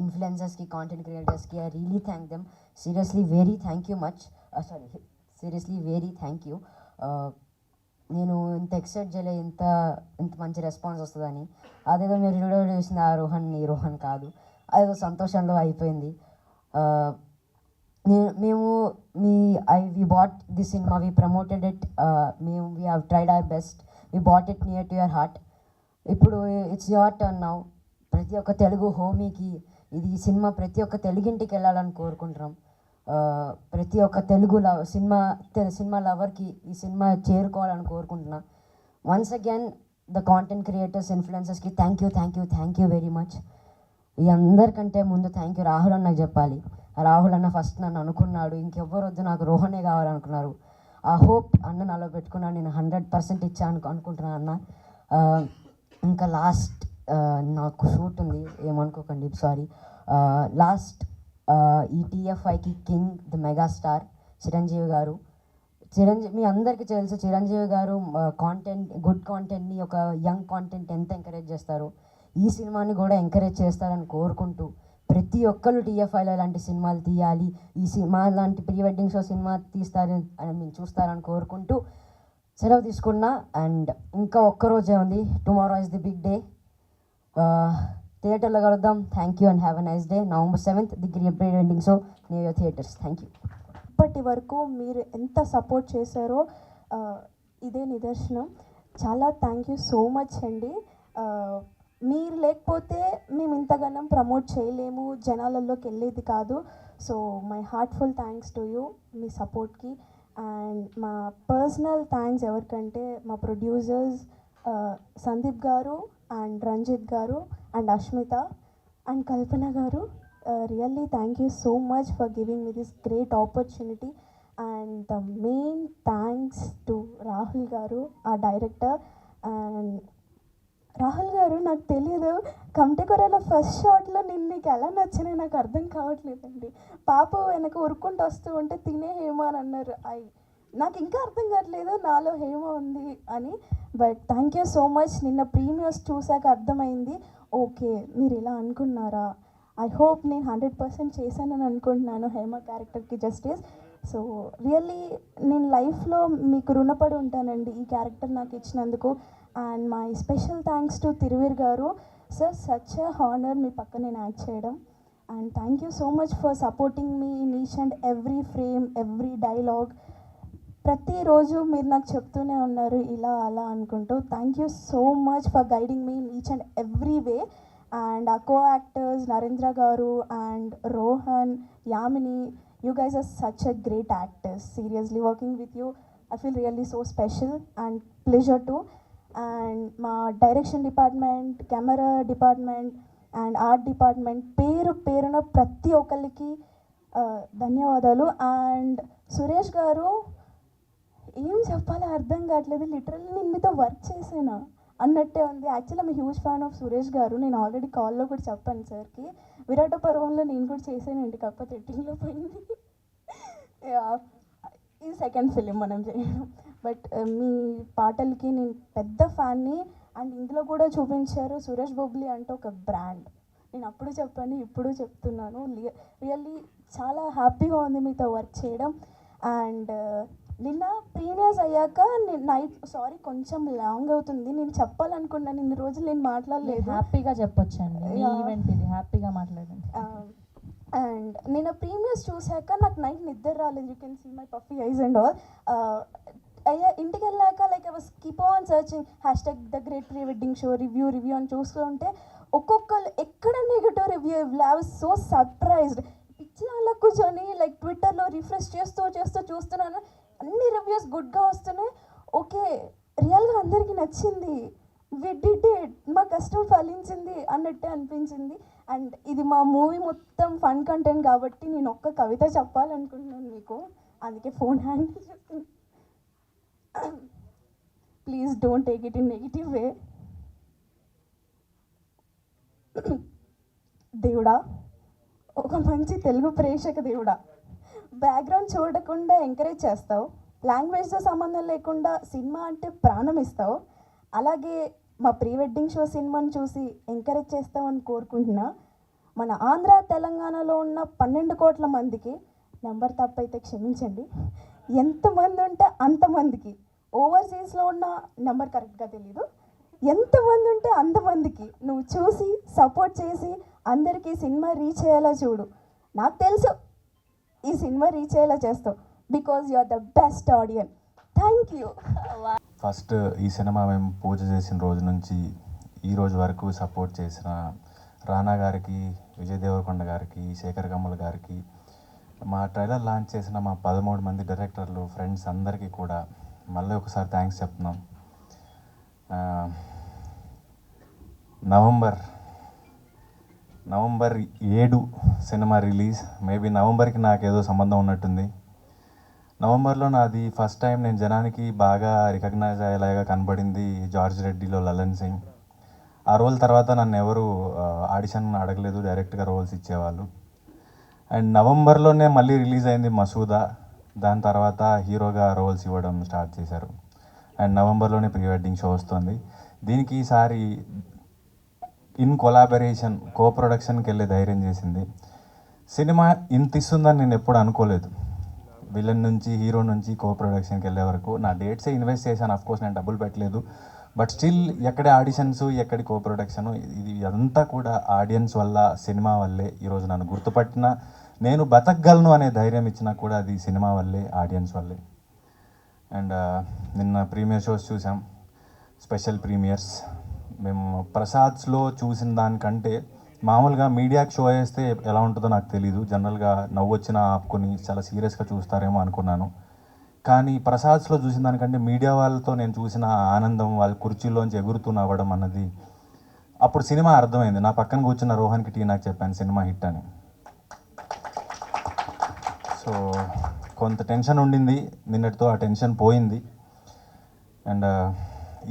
ఇన్ఫ్లుయెన్సర్స్కి, content క్రియేటర్స్కి I really thank them. Seriously very thank you much. Seriously very thank you. నేను ఇంత expect చేయలే ఇంత మంచి రెస్పాన్స్ వస్తుందని. అదేదో మీరు వీడియో చూసింది ఆ రోహన్ ఈ రోహన్ కాదు, అదేదో సంతోషంలో అయిపోయింది. మేము we bought this cinema, we promoted it, we have tried our best, we bought it near to your heart. ఇప్పుడు ఇట్స్ యువర్ టర్న్ నౌ. ప్రతి ఒక్క తెలుగు హోమీకి ఈ సినిమా ప్రతి ఒక్క తెలుగింటికి వెళ్ళాలని కోరుకుంటున్నాం. ప్రతి ఒక్క తెలుగు సినిమా లవర్కి ఈ సినిమా చేరుకోవాలని కోరుకుంటున్నా. Once again the content creators, ఇన్ఫ్లుయెన్సర్స్కి థ్యాంక్ యూ వెరీ మచ్. ఈ అందరికంటే ముందు థ్యాంక్ యూ రాహుల్ అన్నకు చెప్పాలి. రాహుల్ అన్న ఫస్ట్ నన్ను అనుకున్నాడు, ఇంకెవ్వరు వద్దు నాకు రోహనే కావాలనుకున్నారు. ఆ హోప్ అన్న నాలో పెట్టుకున్నాను, నేను 100% ఇచ్చాను అనుకుంటున్నాను అన్న. ఇంకా లాస్ట్ నాకు షూట్ ఉంది, ఏమనుకోకండి, సారీ. లాస్ట్ ఈ TFIకి కింగ్ ది మెగాస్టార్ చిరంజీవి గారు. మీ అందరికీ తెలుసు చిరంజీవి గారు గుడ్ కాంటెంట్ని, ఒక యంగ్ కాంటెంట్ ఎంత ఎంకరేజ్ చేస్తారో ఈ సినిమాని కూడా ఎంకరేజ్ చేస్తారని కోరుకుంటూ, ప్రతి ఒక్కరు TFIలో ఇలాంటి సినిమాలు తీయాలి, ఈ సినిమా లాంటి ప్రీ వెడ్డింగ్ షో సినిమా చూస్తారని కోరుకుంటూ సెలవు తీసుకున్నా. అండ్ ఇంకా ఒక్కరోజే ఉంది, tomorrow is the big day. థియేటర్లో కలుద్దాం. Thank you and have a nice day. November 7th the pre wedding show near your theatres. Thank you. ఇప్పటి వరకు మీరు ఎంత సపోర్ట్ చేశారో ఇదే నిదర్శనం. చాలా థ్యాంక్ యూ సో మచ్ అండి. మీరు లేకపోతే మేము ఇంతగానం ప్రమోట్ చేయలేము, జనాలలోకి వెళ్ళేది కాదు. So my heartful thanks to you, మీ సపోర్ట్కి. అండ్ మా పర్సనల్ థ్యాంక్స్ ఎవరికంటే మా ప్రొడ్యూసర్స్ సందీప్ గారు అండ్ రంజిత్ గారు అండ్ అష్మిత అండ్ కల్పన గారు. Really thank you so much for giving me this great opportunity. And the main thanks to Rahul garu, our director. And Rahul garu, నాకు తెలియదు కమ్టెకొరలో ఫస్ట్ షాట్లో నేను నీకు ఎలా నచ్చినా నాకు అర్థం కావట్లేదండి. పాప వెనక ఉరుక్కుంటూ వస్తూ ఉంటే తినే హేమ అని అన్నారు. నాకు ఇంకా అర్థం కావట్లేదు నాలో హేమ ఉంది అని. But thank you so much. నిన్న ప్రీమియర్స్ చూశాక అర్థమైంది, ఓకే మీరు ఇలా అనుకున్నారా. ఐ హోప్ నేను 100% చేశానని అనుకుంటున్నాను హేమ క్యారెక్టర్కి జస్టిస్. సో రియల్లీ నేను లైఫ్లో మీకు రుణపడి ఉంటానండి ఈ క్యారెక్టర్ నాకు ఇచ్చినందుకు. And my special thanks to Thiruveer గారు. సార్ సచ్ ఎ హానర్ మీ పక్క నేను యాక్ట్ చేయడం. And thank you so much for supporting me in each and every frame, every dialogue. ప్రతిరోజు మీరు నాకు చెప్తూనే ఉన్నారు ఇలా అలా అనుకుంటూ. Thank you so much for guiding me in each and every way. And our co-actors Narendra garu and Rohan, Yamini, you guys are such a great actors. Seriously, working with you I feel really so special and pleasure too. And my direction department, camera department and art department పేరున ప్రతి ఒక్కరికి ధన్యవాదాలు. And Suresh గారు ఏం చెప్పాలో అర్థం కావట్లేదు, literally నేను మీతో వర్క్ చేసాను అన్నట్టే ఉంది. Actually I'm huge fan of Suresh గారు. నేను ఆల్రెడీ కాల్లో కూడా చెప్పాను సార్కి. విరాట పర్వంలో నేను కూడా చేశానండి, కాకపోతే ఎడిటింగ్లో పోయింది. ఇది సెకండ్ ఫిలిం మనం చేయడం. బట్ మీ పాటలకి నేను పెద్ద ఫ్యాన్ని. అండ్ ఇందులో కూడా చూపించారు సురేష్ బొబ్లీ అంటే ఒక బ్రాండ్. నేను అప్పుడు చెప్పాను, ఇప్పుడు చెప్తున్నాను. రియల్లీ చాలా హ్యాపీగా ఉంది మీతో వర్క్ చేయడం. అండ్ నిన్న ప్రీమియర్స్ అయ్యాక కొంచెం లాంగ్ అవుతుంది, నేను చెప్పాలనుకున్నాను ఇన్ని రోజులు నేను మాట్లాడలేదు. హ్యాపీగా చెప్పొచ్చండి, ఈవెంట్ ఇది హ్యాపీగా మాట్లాడండి. అండ్ నిన్న ప్రీమియర్స్ చూశాక నాకు నైట్ నిద్ర రాలేదు. You can see my puffy eyes and all. ఇంటికి వెళ్ళాక like I was keep on searching #the great pre wedding show review అని చూస్తూ ఉంటే ఒక్కొక్కరు ఎక్కడ negative review. I was so surprised. పిచ్చిలా కూర్చొని లైక్ ట్విట్టర్లో రిఫ్రెష్ చేస్తూ చూస్తున్నాను, అన్ని రివ్యూస్ గుడ్గా వస్తున్నాయి. ఓకే రియల్గా అందరికీ నచ్చింది, వి డిడ్ ఇట్, మా కష్టం ఫలించింది అన్నట్టే అనిపించింది. అండ్ ఇది మా మూవీ మొత్తం ఫన్ కంటెంట్ కాబట్టి నేను ఒక్క కవిత చెప్పాలనుకుంటున్నాను మీకు, అందుకే ఫోన్ హ్యాండిల్ చేస్తున్నాను. Please don't take it in negative వే. దేవుడా, ఒక మంచి తెలుగు ప్రేక్షక దేవుడా, బ్యాక్గ్రౌండ్ చూడకుండా ఎంకరేజ్ చేస్తావు, లాంగ్వేజ్తో సంబంధం లేకుండా సినిమా అంటే ప్రాణం ఇస్తావు, అలాగే మా ప్రీ వెడ్డింగ్ షో సినిమాని చూసి ఎంకరేజ్ చేస్తామని కోరుకుంటున్నా. మన ఆంధ్ర తెలంగాణలో ఉన్న 12 కోట్ల మందికి, నెంబర్ తప్పైతే క్షమించండి, ఎంతమంది ఉంటే అంతమందికి, ఓవర్సీస్లో ఉన్న నెంబర్ కరెక్ట్గా తెలీదు, ఎంతమంది ఉంటే అంతమందికి నువ్వు చూసి సపోర్ట్ చేసి అందరికీ సినిమా రీచ్ అయ్యేలా చూడు. నాకు తెలుసు ఈ సినిమా రీచ్ అయ్యేలా చేస్తావు, because you are the best audience. Thank you. First ఈ సినిమా మేము పూజ చేసిన రోజు నుంచి ఈ రోజు వరకు సపోర్ట్ చేసిన రానా గారికి, విజయ్ దేవరకొండ గారికి, శేఖర్ కమల్ గారికి, మా ట్రైలర్ లాంచ్ చేసిన మా 13 మంది డైరెక్టర్లు, ఫ్రెండ్స్ అందరికీ కూడా మళ్ళీ ఒకసారి థ్యాంక్స్ చెప్తున్నాం. November 7 cinema release. మేబీ నవంబర్కి నాకేదో సంబంధం ఉన్నట్టుంది. నవంబర్లో నాది ఫస్ట్ టైం నేను జనానికి బాగా రికగ్నైజ్ అయ్యేలాగా కనబడింది జార్జ్ రెడ్డిలో లలన్ సింగ్. ఆ రోల్ తర్వాత నన్ను ఎవరు ఆడిషన్ అడగలేదు, డైరెక్ట్గా రోల్స్ ఇచ్చేవాళ్ళు. అండ్ నవంబర్లోనే మళ్ళీ రిలీజ్ అయింది మసూదా. దాని తర్వాత హీరోగా రోల్స్ ఇవ్వడం స్టార్ట్ చేశారు. అండ్ నవంబర్లోనే ప్రీ వెడ్డింగ్ షో వస్తుంది. దీనికి ఈసారి ఇన్ కొలాబరేషన్, కో ప్రొడక్షన్కి వెళ్ళే ధైర్యం చేసింది. సినిమా ఇంత ఇస్తుందని నేను ఎప్పుడు అనుకోలేదు. విలన్ నుంచి, హీరో నుంచి కో ప్రొడక్షన్కి వెళ్ళే వరకు నా డేట్సే ఇన్వెస్ట్ చేశాను. అఫ్కోర్స్ నేను డబ్బులు పెట్టలేదు, బట్ స్టిల్ ఎక్కడి ఆడిషన్స్, ఎక్కడి కో ప్రొడక్షన్, ఇది అంతా కూడా ఆడియన్స్ వల్ల, సినిమా వల్లే. ఈరోజు నన్ను గుర్తుపట్టిన, నేను బతకగలను అనే ధైర్యం ఇచ్చినా కూడా అది సినిమా వల్లే, ఆడియన్స్ వల్లే. అండ్ నిన్న ప్రీమియర్ షోస్ చూసాం, స్పెషల్ ప్రీమియర్స్. మేము ప్రసాద్స్లో చూసిన దానికంటే మామూలుగా మీడియాకి షో వేస్తే ఎలా ఉంటుందో నాకు తెలీదు. జనరల్గా నవ్వు వచ్చినా ఆపుకొని చాలా సీరియస్గా చూస్తారేమో అనుకున్నాను. కానీ ప్రసాద్స్లో చూసిన దానికంటే మీడియా వాళ్ళతో నేను చూసిన ఆనందం, వాళ్ళ కుర్చీలోంచి ఎగురుతూ నవ్వడం అన్నది అప్పుడు సినిమా అర్థమైంది. నా పక్కన కూర్చున్న రోహన్కి నాకు చెప్పాను సినిమా హిట్ అని. సో కొంత టెన్షన్ ఉండింది, నిన్నటితో ఆ టెన్షన్ పోయింది. అండ్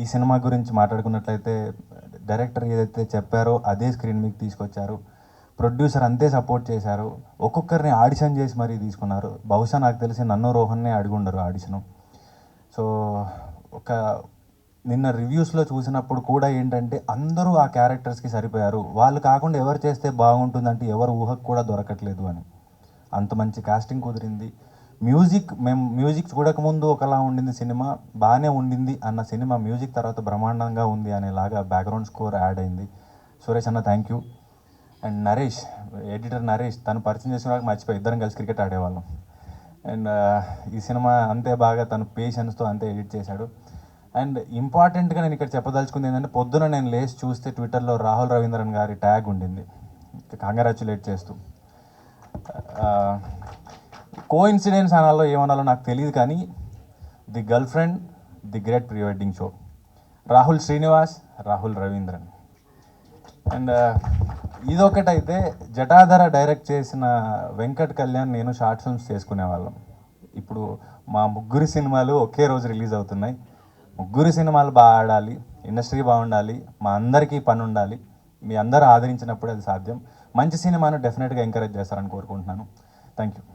ఈ సినిమా గురించి మాట్లాడుకున్నట్లయితే డైరెక్టర్ ఏదైతే చెప్పారో అదే స్క్రీన్ మీకు తీసుకొచ్చారు. ప్రొడ్యూసర్ అంతే సపోర్ట్ చేశారు. ఒక్కొక్కరిని ఆడిషన్ చేసి మరీ తీసుకున్నారు. బహుశా నాకు తెలిసి నన్ను రోహన్నే అడుగుండరు ఆడిషను. సో నిన్న రివ్యూస్లో చూసినప్పుడు కూడా ఏంటంటే అందరూ ఆ క్యారెక్టర్స్కి సరిపోయారు. వాళ్ళు కాకుండా ఎవరు చేస్తే బాగుంటుందంటే ఎవరు ఊహకు కూడా దొరకట్లేదు అని. అంత మంచి కాస్టింగ్ కుదిరింది. మేము మ్యూజిక్ చూడకముందు ఒకలా ఉండింది సినిమా, బాగానే ఉండింది అన్న సినిమా మ్యూజిక్ తర్వాత బ్రహ్మాండంగా ఉంది అనేలాగా బ్యాక్గ్రౌండ్ స్కోర్ యాడ్ అయింది. సురేష్ అన్న thank you. And Naresh, editor Naresh, తను పరిచయం చేసిన వాళ్ళకి మర్చిపోయి ఇద్దరం కలిసి క్రికెట్ ఆడేవాళ్ళం. అండ్ ఈ సినిమా అంతే బాగా తను పేషెన్స్తో అంతే ఎడిట్ చేశాడు. అండ్ ఇంపార్టెంట్గా నేను ఇక్కడ చెప్పదలుచుకుంది ఏంటంటే, పొద్దున నేను లేచి చూస్తే ట్విట్టర్లో రాహుల్ రవీంద్రన్ గారి ట్యాగ్ ఉండింది కంగ్రాచ్యులేట్ చేస్తూ. కోఇన్సిడెన్స్ అనాలో ఏమనాలో నాకు తెలియదు, కానీ the girlfriend, the great pre wedding show, Rahul Srinivas, Rahul Ravindran. And ఇదొకటైతే జటాధర డైరెక్ట్ చేసిన వెంకట్ కళ్యాణ్, నేను షార్ట్ ఫిల్మ్స్ చేసుకునేవాళ్ళం. ఇప్పుడు మా ముగ్గురు సినిమాలు ఒకే రోజు రిలీజ్ అవుతున్నాయి. ముగ్గురు సినిమాలు బాగా ఆడాలి, ఇండస్ట్రీ బాగుండాలి, మా అందరికీ పని ఉండాలి. మీ అందరూ ఆదరించినప్పుడు అది సాధ్యం. మంచి సినిమాను డెఫినెట్గా ఎంకరేజ్ చేస్తారని కోరుకుంటున్నాను. Thank you.